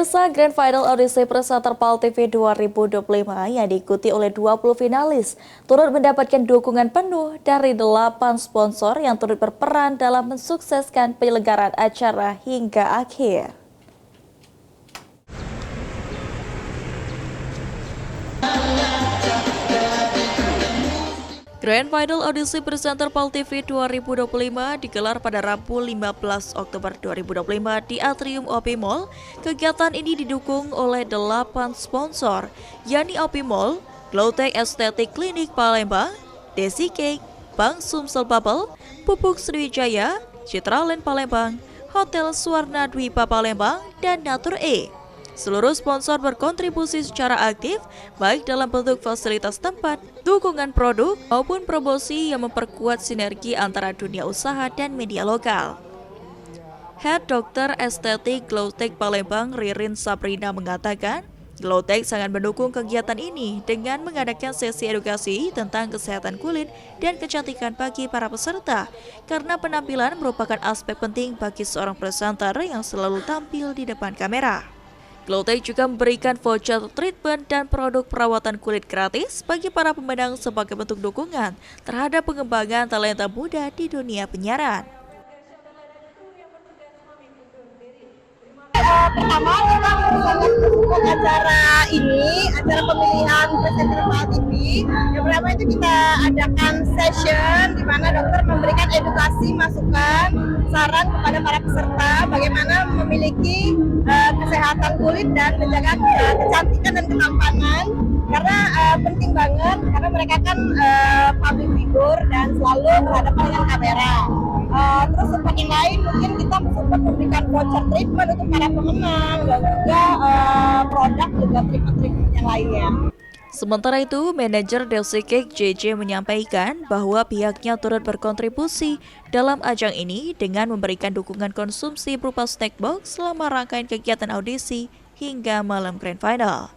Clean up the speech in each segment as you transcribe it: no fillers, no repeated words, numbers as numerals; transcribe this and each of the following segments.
Pemirsa, Grand Final audisi presenter PAL TV 2025 yang diikuti oleh 20 finalis turut mendapatkan dukungan penuh dari 8 sponsor yang turut berperan dalam mensukseskan penyelenggaraan acara hingga akhir. Grand Final audisi presenter PAL TV 2025 digelar pada Rabu 15 Oktober 2025 di Atrium OP Mall. Kegiatan ini didukung oleh 8 sponsor, yakni OP Mall, Glowtech Estetik Klinik Palembang, Desi Cake, Bank Sumsel Bubble, Pupuk Sriwijaya, Citraland Palembang, Hotel Suwarna Dwipa Palembang, dan Natur E. Seluruh sponsor berkontribusi secara aktif, baik dalam bentuk fasilitas tempat, dukungan produk, maupun promosi yang memperkuat sinergi antara dunia usaha dan media lokal. Head Dokter Estetik Glowtech Palembang Ririn Sabrina mengatakan, Glowtech sangat mendukung kegiatan ini dengan mengadakan sesi edukasi tentang kesehatan kulit dan kecantikan bagi para peserta, karena penampilan merupakan aspek penting bagi seorang presenter yang selalu tampil di depan kamera. Glowtech juga memberikan voucher treatment dan produk perawatan kulit gratis bagi para pemenang sebagai bentuk dukungan terhadap pengembangan talenta muda di dunia penyiaran. Pertama kita sangat mendukung acara ini, acara pemilihan presenter PAL TV. Yang pertama itu kita adakan session di mana dokter memberikan edukasi, masukan, saran kepada para peserta bagaimana memiliki kesehatan kulit dan menjaga kecantikan dan ketampanan, karena penting banget karena mereka kan public figure dan selalu berhadapan dengan kamera. Terus untuk yang lain mungkin kita sempat memberikan voucher treatment untuk para pemenang dan juga produk juga treatment yang lainnya. Sementara itu, manajer Desi Cake JJ menyampaikan bahwa pihaknya turut berkontribusi dalam ajang ini dengan memberikan dukungan konsumsi berupa snack box selama rangkaian kegiatan audisi hingga malam Grand Final.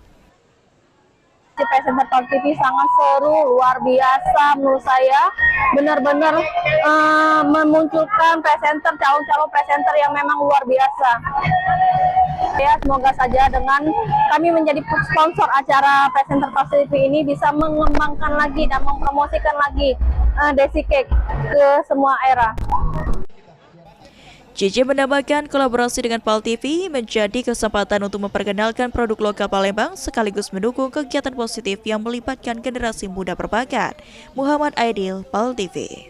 Presenter PAL TV sangat seru, luar biasa menurut saya, benar-benar memunculkan calon presenter yang memang luar biasa. Ya, semoga saja dengan kami menjadi sponsor acara presenter PAL TV ini bisa mengembangkan lagi dan mempromosikan lagi Desi Cake ke semua era. JJ menambahkan kolaborasi dengan PAL TV menjadi kesempatan untuk memperkenalkan produk lokal Palembang sekaligus mendukung kegiatan positif yang melibatkan generasi muda berbakat. Muhammad Aidil, PAL TV.